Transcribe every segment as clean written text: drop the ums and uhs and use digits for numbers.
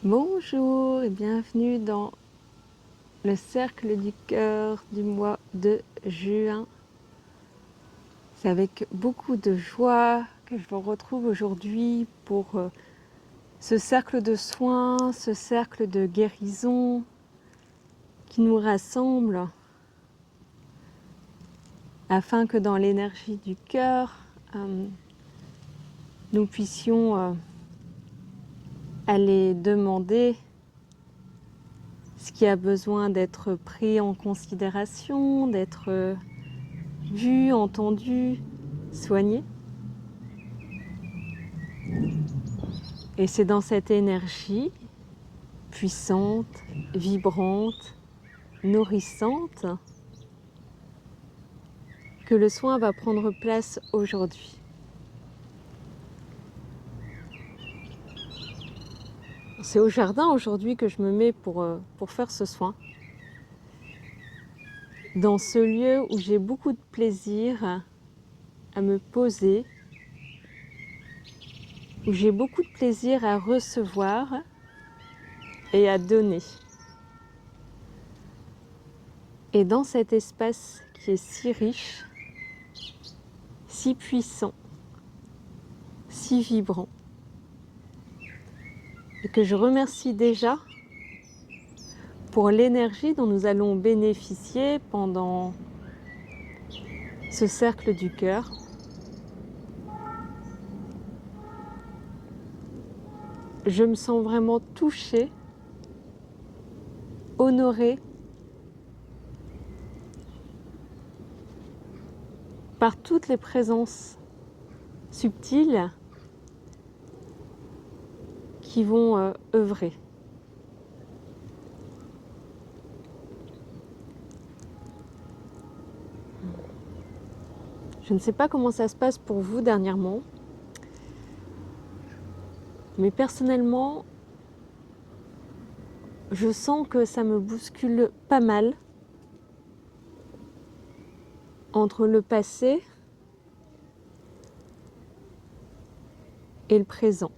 Bonjour et bienvenue dans le cercle du cœur du mois de juin. C'est avec beaucoup de joie que je vous retrouve aujourd'hui pour ce cercle de soins, ce cercle de guérison qui nous rassemble afin que dans l'énergie du cœur, nous puissions aller demander ce qui a besoin d'être pris en considération, d'être vu, entendu, soigné. Et c'est dans cette énergie puissante, vibrante, nourrissante que le soin va prendre place aujourd'hui. C'est au jardin aujourd'hui que je me mets pour faire ce soin. Dans ce lieu où j'ai beaucoup de plaisir à me poser, où j'ai beaucoup de plaisir à recevoir et à donner. Et dans cet espace qui est si riche, si puissant, si vibrant, et que je remercie déjà pour l'énergie dont nous allons bénéficier pendant ce cercle du cœur. Je me sens vraiment touchée, honorée par toutes les présences subtiles qui vont œuvrer. Je ne sais pas comment ça se passe pour vous dernièrement, mais personnellement, je sens que ça me bouscule pas mal entre le passé et le présent.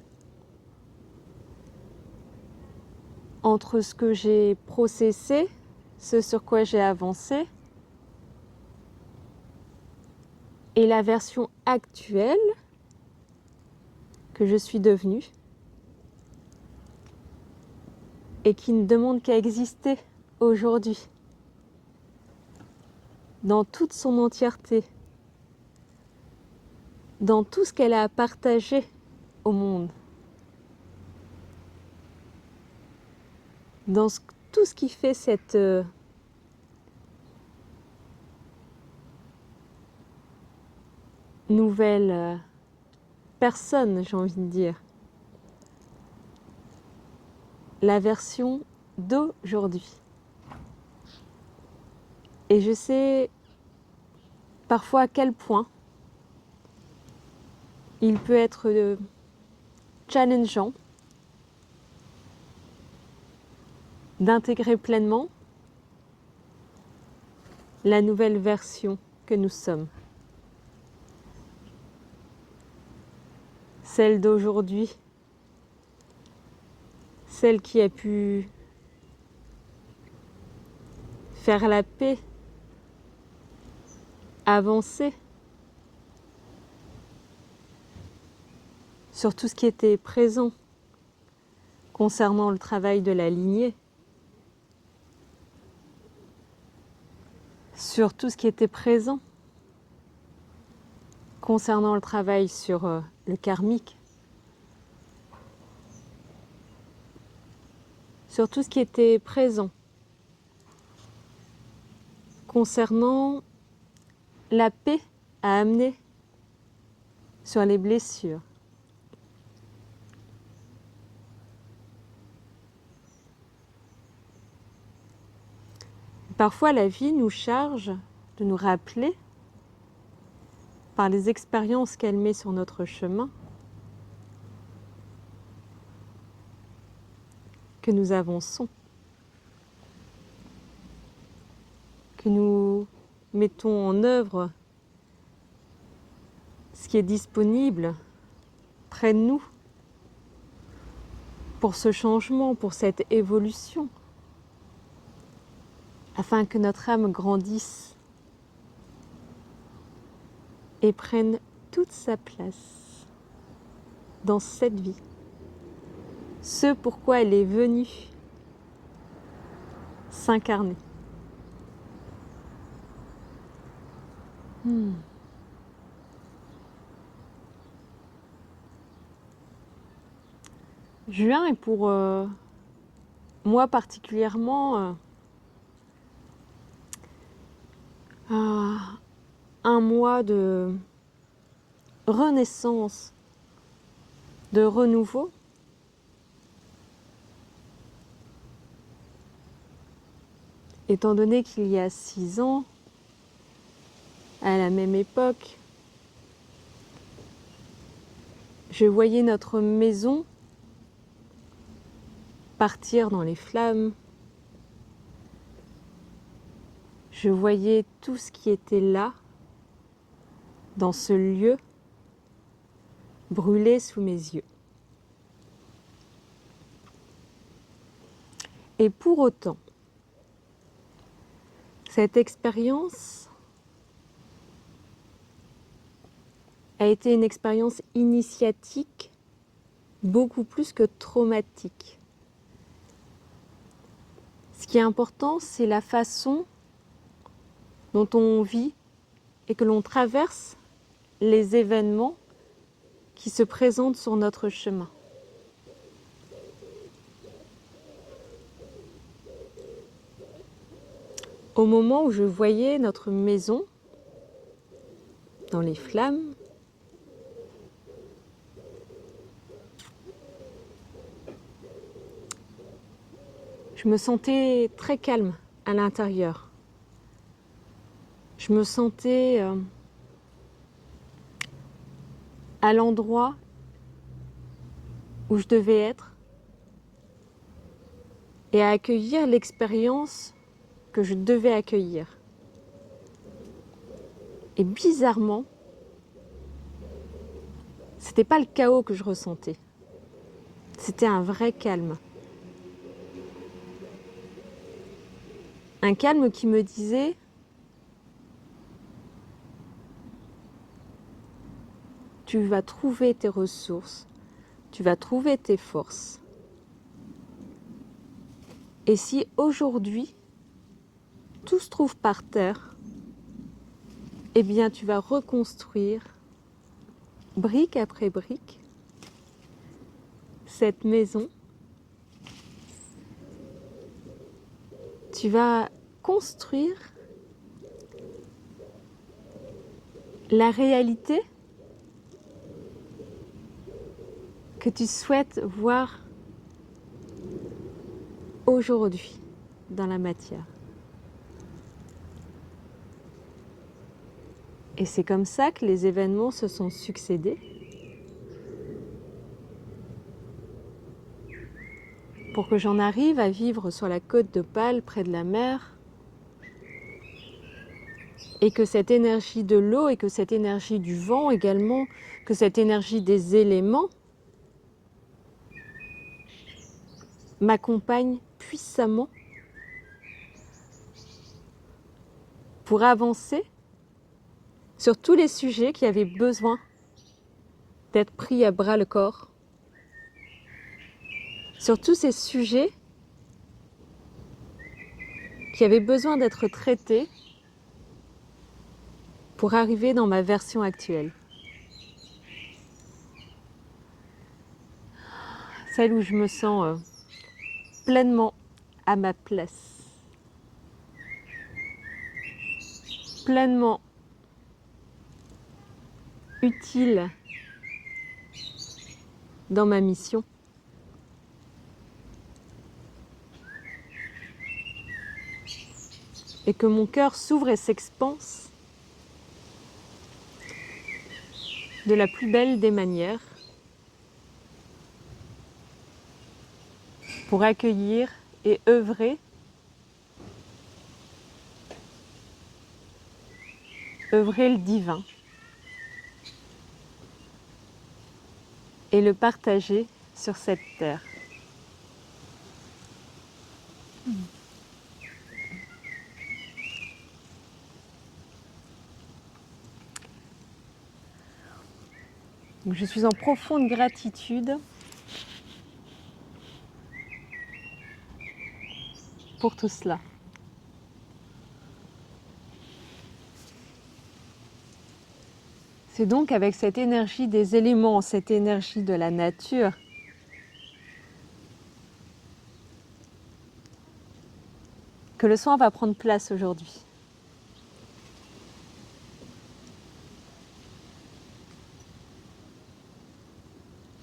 Entre ce que j'ai processé, ce sur quoi j'ai avancé, et la version actuelle que je suis devenue et qui ne demande qu'à exister aujourd'hui, dans toute son entièreté, dans tout ce qu'elle a à partager au monde, dans tout ce qui fait cette nouvelle personne, j'ai envie de dire. La version d'aujourd'hui. Et je sais parfois à quel point il peut être challengeant d'intégrer pleinement la nouvelle version que nous sommes. Celle d'aujourd'hui, celle qui a pu faire la paix, avancer sur tout ce qui était présent concernant le travail de la lignée, sur tout ce qui était présent concernant le travail sur le karmique, sur tout ce qui était présent concernant la paix à amener sur les blessures. Parfois, la vie nous charge de nous rappeler, par les expériences qu'elle met sur notre chemin, que nous avançons, que nous mettons en œuvre ce qui est disponible près de nous, pour ce changement, pour cette évolution, afin que notre âme grandisse et prenne toute sa place dans cette vie. Ce pourquoi elle est venue s'incarner. Juin est pour moi particulièrement un mois de renaissance, de renouveau. Étant donné qu'il y a 6 ans, à la même époque, je voyais notre maison partir dans les flammes. Je voyais tout ce qui était là, dans ce lieu, brûler sous mes yeux. Et pour autant, cette expérience a été une expérience initiatique beaucoup plus que traumatique. Ce qui est important, c'est la façon dont on vit et que l'on traverse les événements qui se présentent sur notre chemin. Au moment où je voyais notre maison dans les flammes, je me sentais très calme à l'intérieur. Je me sentais à l'endroit où je devais être et à accueillir l'expérience que je devais accueillir. Et bizarrement, c'était pas le chaos que je ressentais. C'était un vrai calme. Un calme qui me disait tu vas trouver tes ressources, tu vas trouver tes forces. Et si aujourd'hui, tout se trouve par terre, eh bien tu vas reconstruire, brique après brique, cette maison. Tu vas construire la réalité que tu souhaites voir aujourd'hui dans la matière. Et c'est comme ça que les événements se sont succédés pour que j'en arrive à vivre sur la côte d'Opale, près de la mer, et que cette énergie de l'eau et que cette énergie du vent également, que cette énergie des éléments m'accompagne puissamment pour avancer sur tous les sujets qui avaient besoin d'être pris à bras le corps, sur tous ces sujets qui avaient besoin d'être traités pour arriver dans ma version actuelle. Celle où je me sens pleinement à ma place, pleinement utile dans ma mission. Et que mon cœur s'ouvre et s'expanse de la plus belle des manières pour accueillir et œuvrer le divin et le partager sur cette terre. Donc, je suis en profonde gratitude pour tout cela. C'est donc avec cette énergie des éléments, cette énergie de la nature, que le soin va prendre place aujourd'hui.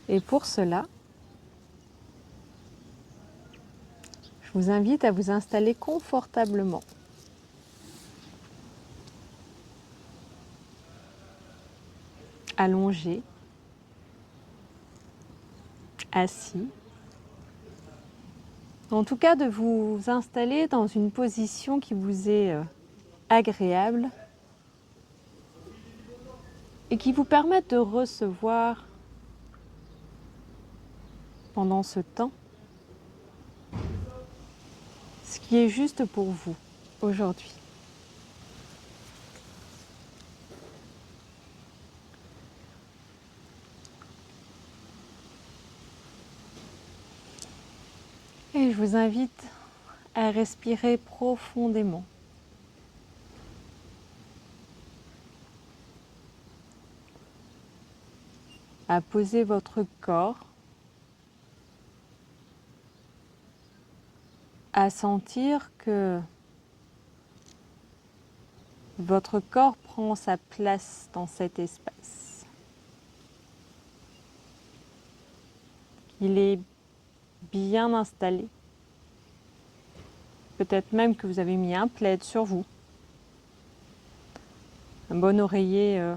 Et pour cela, je vous invite à vous installer confortablement. Allongé, assis. En tout cas, de vous installer dans une position qui vous est agréable et qui vous permette de recevoir pendant ce temps ce qui est juste pour vous aujourd'hui. Et je vous invite à respirer profondément. À poser votre corps, à sentir que votre corps prend sa place dans cet espace. Il est bien installé. Peut-être même que vous avez mis un plaid sur vous, un bon oreiller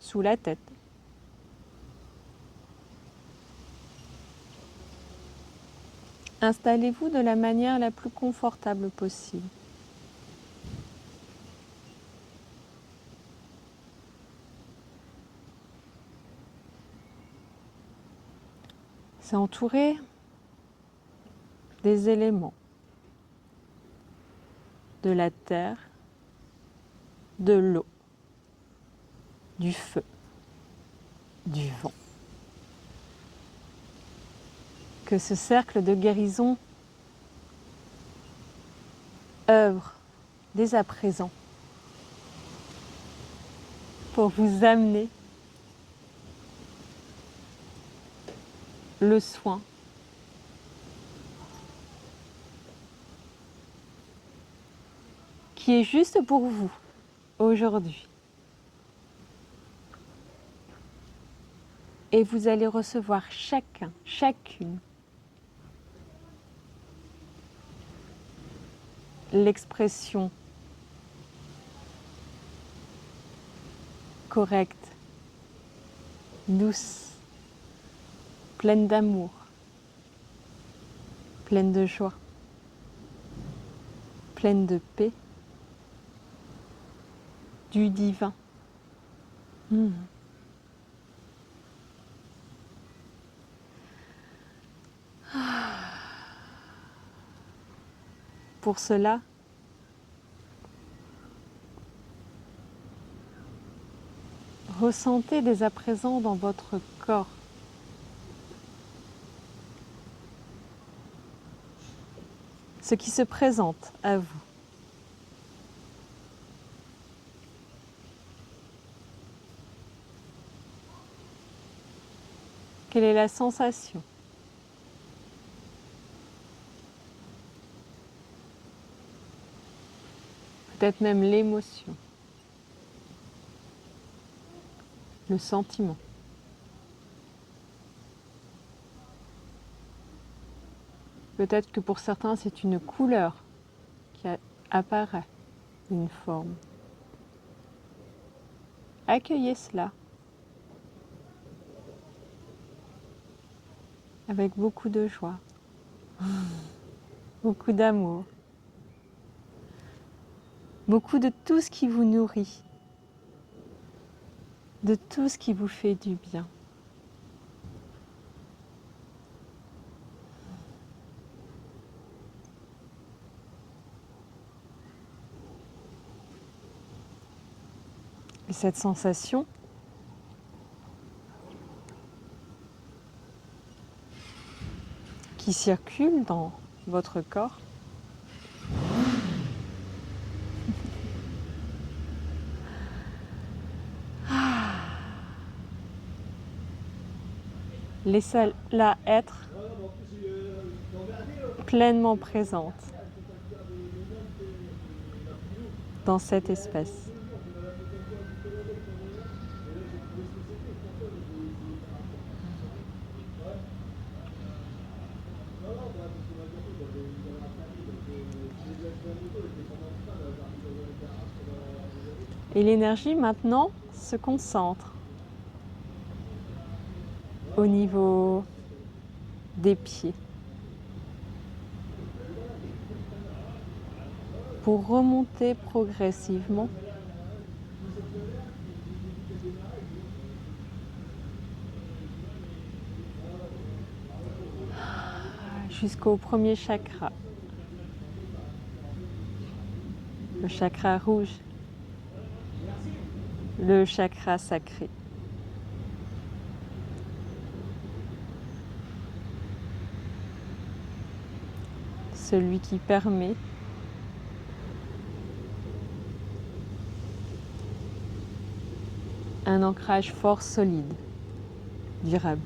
sous la tête. Installez-vous de la manière la plus confortable possible. C'est entouré des éléments, de la terre, de l'eau, du feu, du vent. Que ce cercle de guérison œuvre dès à présent pour vous amener le soin qui est juste pour vous aujourd'hui. Et vous allez recevoir chacun, chacune, l'expression correcte, douce, pleine d'amour, pleine de joie, pleine de paix, du divin. Pour cela, ressentez dès à présent dans votre corps ce qui se présente à vous. Quelle est la sensation? Peut-être même l'émotion, le sentiment. Peut-être que pour certains, c'est une couleur qui apparaît, une forme. Accueillez cela avec beaucoup de joie, beaucoup d'amour, beaucoup de tout ce qui vous nourrit, de tout ce qui vous fait du bien. Et cette sensation qui circule dans votre corps. Laissez-la être pleinement présente dans cet espace. Et l'énergie maintenant se concentre au niveau des pieds pour remonter progressivement jusqu'au premier chakra, le chakra rouge, le chakra sacré. Celui qui permet un ancrage fort, solide, durable.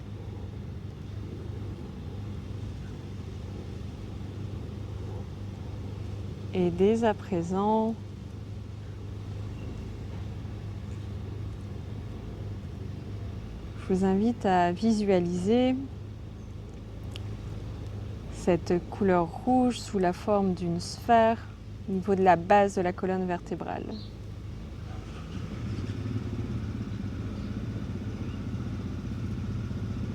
Et dès à présent, je vous invite à visualiser cette couleur rouge sous la forme d'une sphère au niveau de la base de la colonne vertébrale.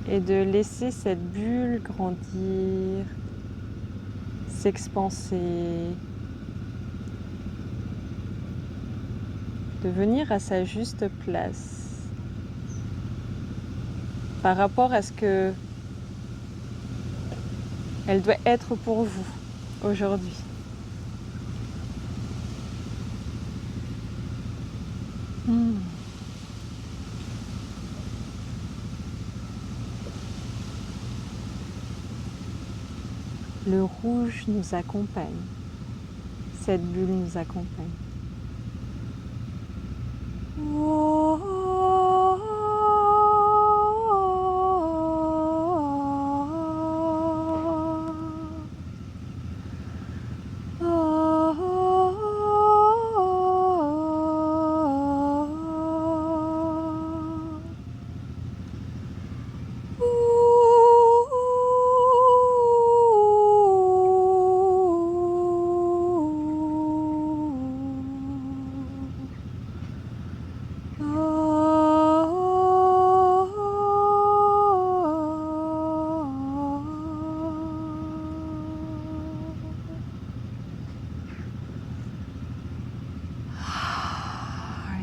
Et de laisser cette bulle grandir, s'expanser, de venir à sa juste place par rapport à ce que elle doit être pour vous aujourd'hui. Le rouge nous accompagne, cette bulle nous accompagne.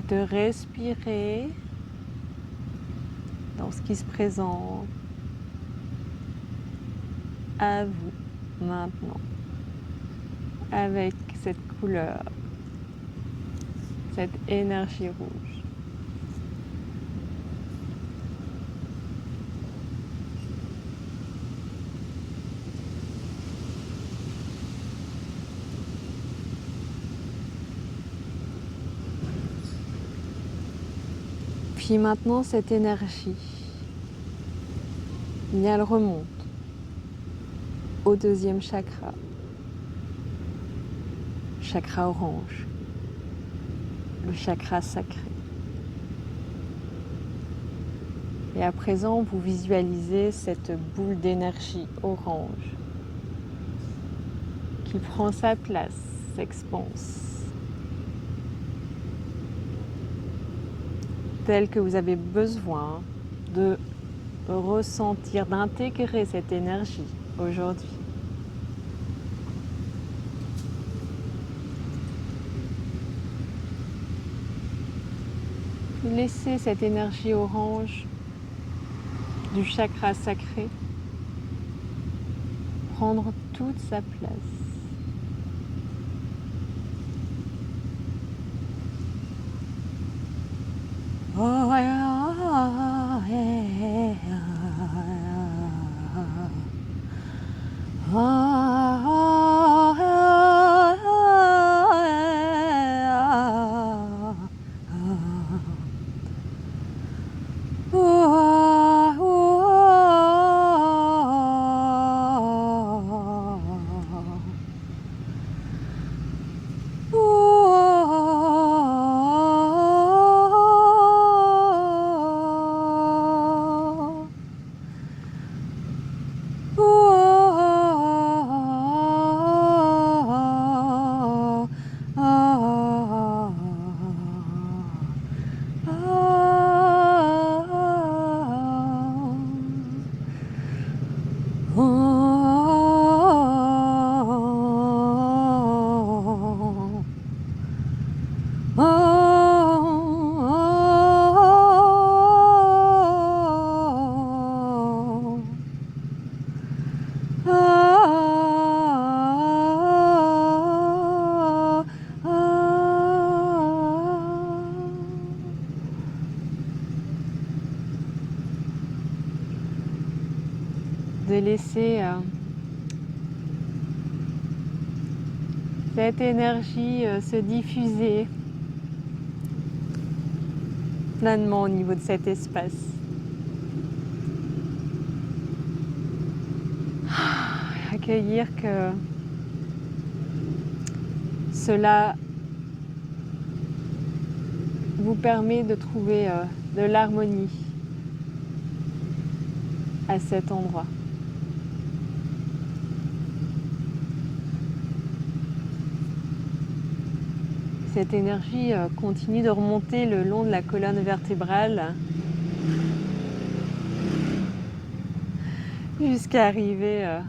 De respirer dans ce qui se présente à vous maintenant, avec cette couleur, cette énergie rouge. Puis maintenant, cette énergie, elle remonte au deuxième chakra, chakra orange, le chakra sacré. Et à présent, vous visualisez cette boule d'énergie orange qui prend sa place, s'expanse, tel que vous avez besoin de ressentir, d'intégrer cette énergie aujourd'hui. Laissez cette énergie orange du chakra sacré prendre toute sa place. De laisser cette énergie se diffuser pleinement au niveau de cet espace. Accueillir que cela vous permet de trouver de l'harmonie à cet endroit. Cette énergie continue de remonter le long de la colonne vertébrale jusqu'à arriver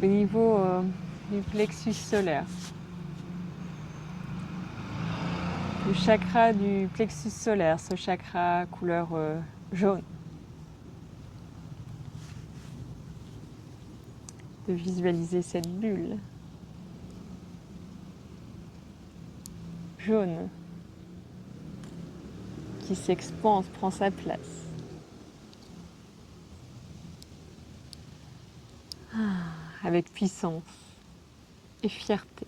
au niveau du plexus solaire. Le chakra du plexus solaire, ce chakra couleur jaune. De visualiser cette bulle jaune qui s'expanse, prend sa place. Avec puissance et fierté.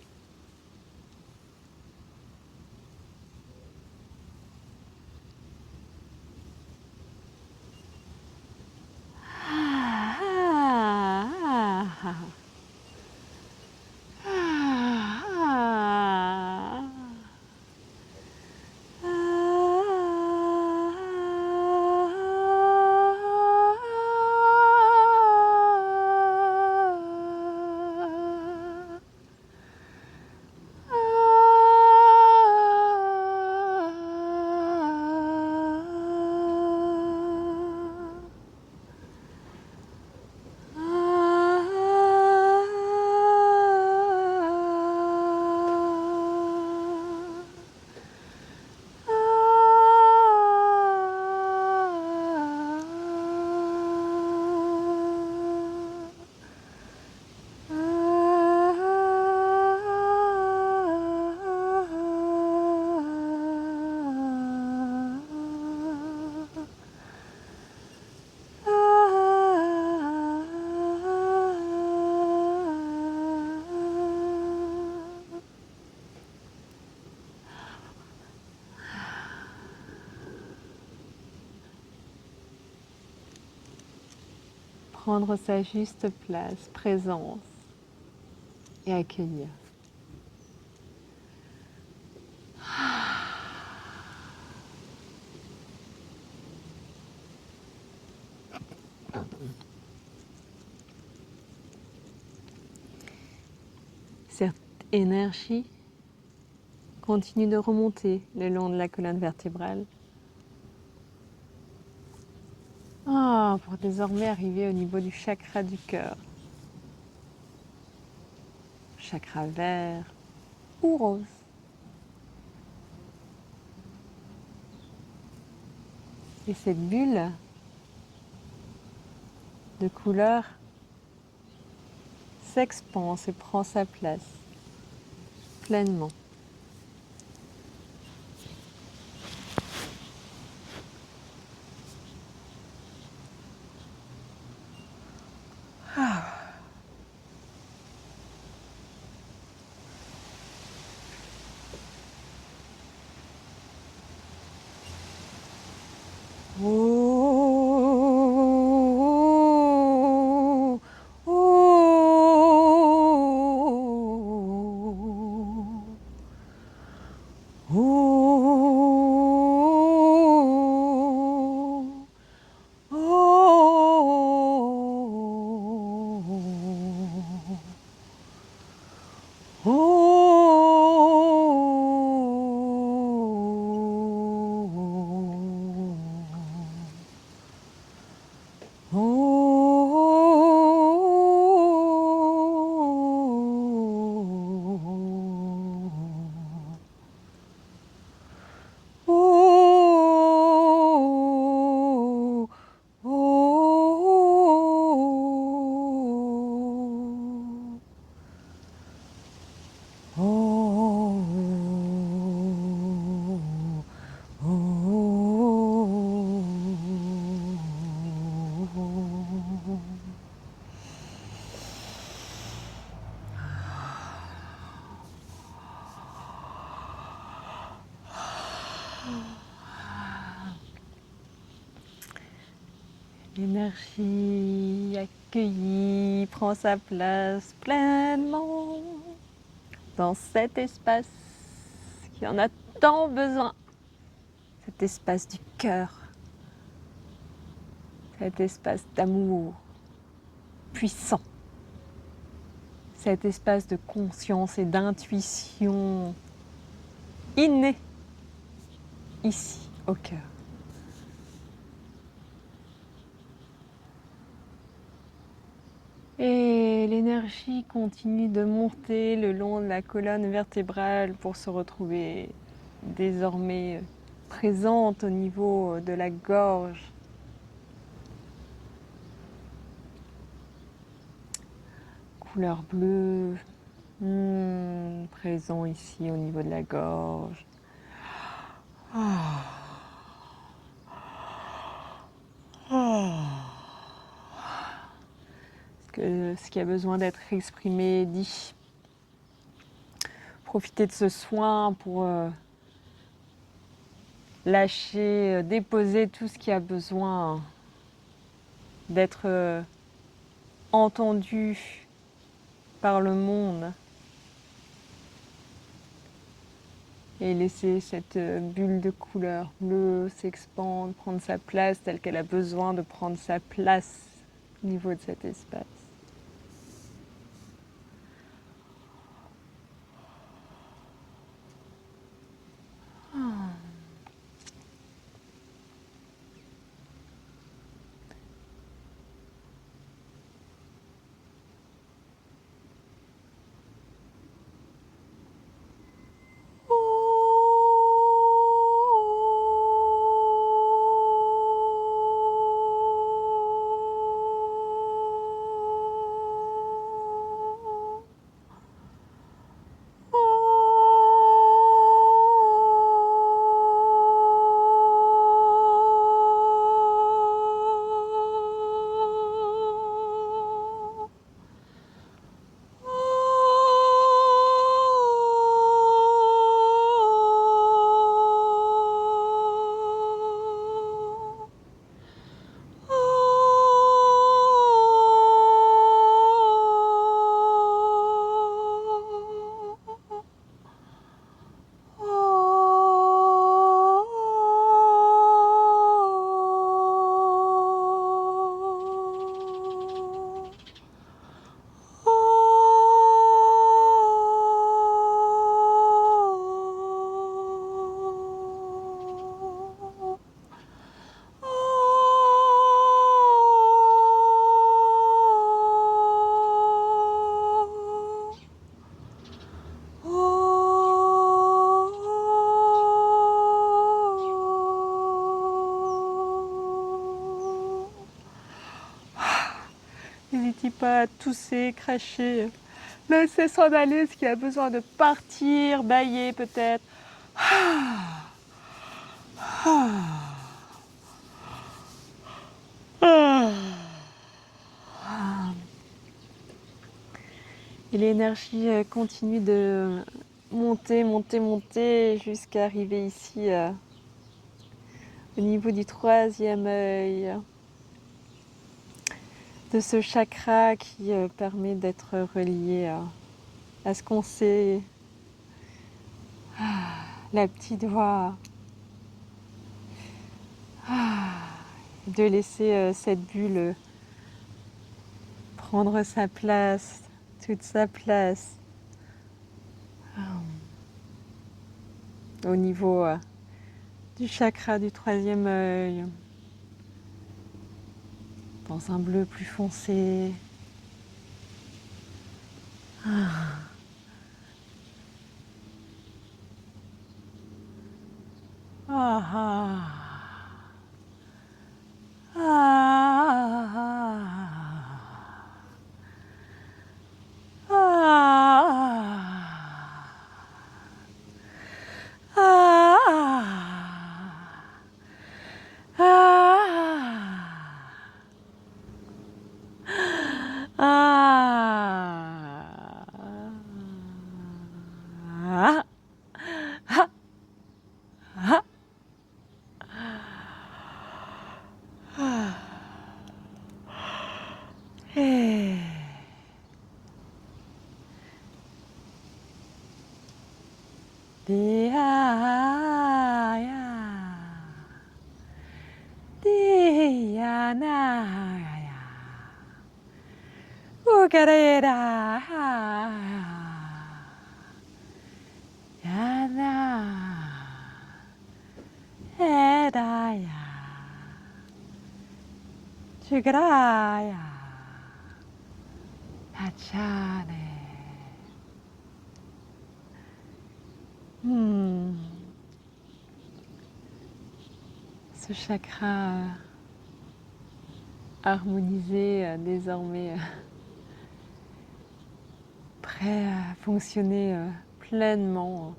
Prendre sa juste place, présence et accueillir. Cette énergie continue de remonter le long de la colonne vertébrale. Pour désormais arriver au niveau du chakra du cœur. Chakra vert ou rose. Et cette bulle de couleur s'expanse et prend sa place pleinement. Oh, oh, oh, L'énergie accueillie prend sa place pleinement dans cet espace qui en a tant besoin, cet espace du cœur, cet espace d'amour puissant, cet espace de conscience et d'intuition inné ici au cœur. Et l'énergie continue de monter le long de la colonne vertébrale pour se retrouver désormais présente au niveau de la gorge. Couleur bleue, présent ici au niveau de la gorge. Ce qui a besoin d'être exprimé, dit. Profitez de ce soin pour lâcher, déposer tout ce qui a besoin d'être entendu par le monde. Et laisser cette bulle de couleur bleue s'expandre, prendre sa place telle qu'elle a besoin de prendre sa place au niveau de cet espace. N'hésitez pas à tousser, cracher. Laissez s'en aller ce qui a besoin de partir, bâiller peut-être. Et l'énergie continue de monter, monter, monter jusqu'à arriver ici au niveau du troisième œil, de ce chakra qui permet d'être relié à ce qu'on sait, la petite voix, de laisser cette bulle prendre sa place, toute sa place, au niveau du chakra du troisième œil, dans un bleu plus foncé. Jugraya Pachane. Ce chakra harmonisé, désormais prêt à fonctionner pleinement.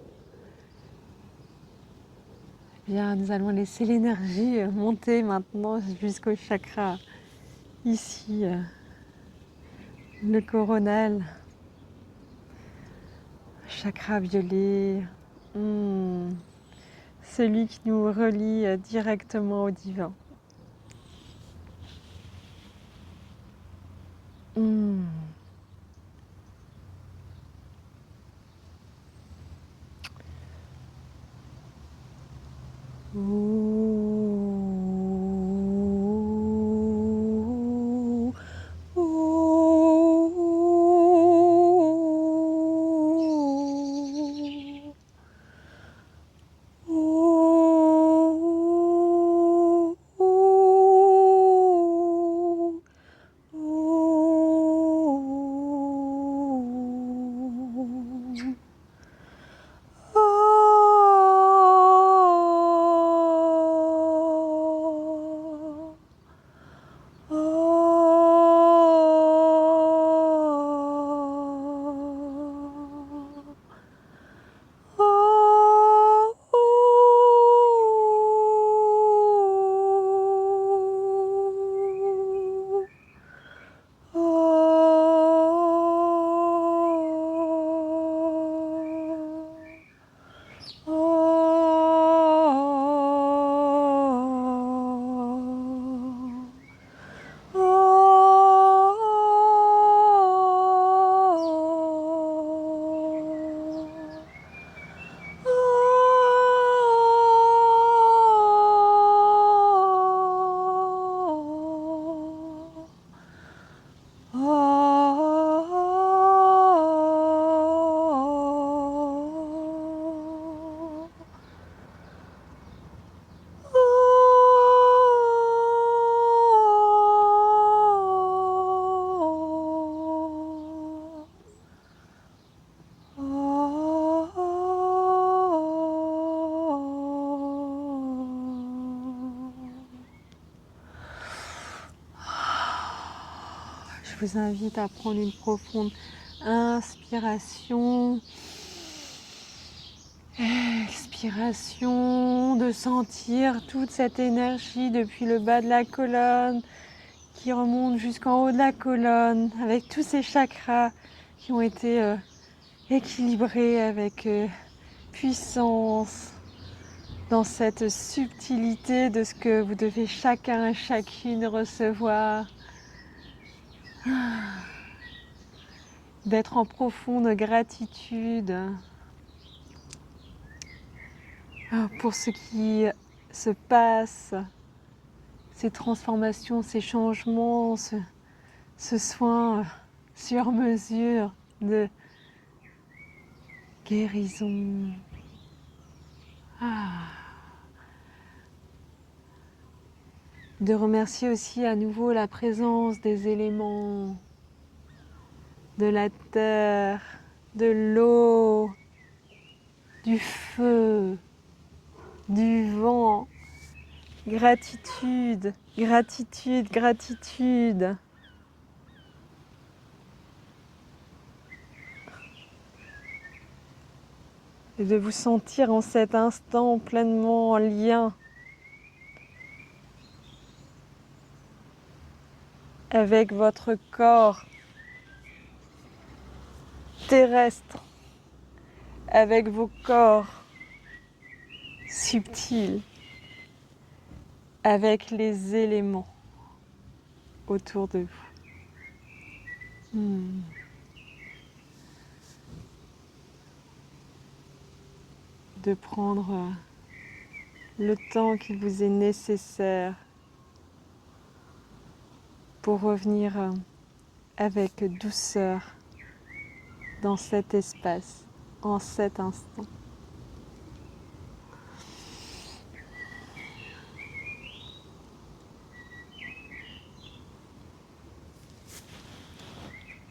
Eh bien, nous allons laisser l'énergie monter maintenant jusqu'au chakra ici, le coronal, chakra violet, celui qui nous relie directement au divin. Je vous invite à prendre une profonde inspiration, expiration, de sentir toute cette énergie depuis le bas de la colonne qui remonte jusqu'en haut de la colonne avec tous ces chakras qui ont été équilibrés avec puissance, dans cette subtilité de ce que vous devez chacun et chacune recevoir, d'être en profonde gratitude pour ce qui se passe, ces transformations, ces changements, ce soin sur mesure de guérison. De remercier aussi à nouveau la présence des éléments, de la terre, de l'eau, du feu, du vent. Gratitude, gratitude, gratitude. Et de vous sentir en cet instant pleinement en lien avec votre corps terrestre, avec vos corps subtils, avec les éléments autour de vous. De prendre le temps qui vous est nécessaire pour revenir avec douceur dans cet espace, en cet instant.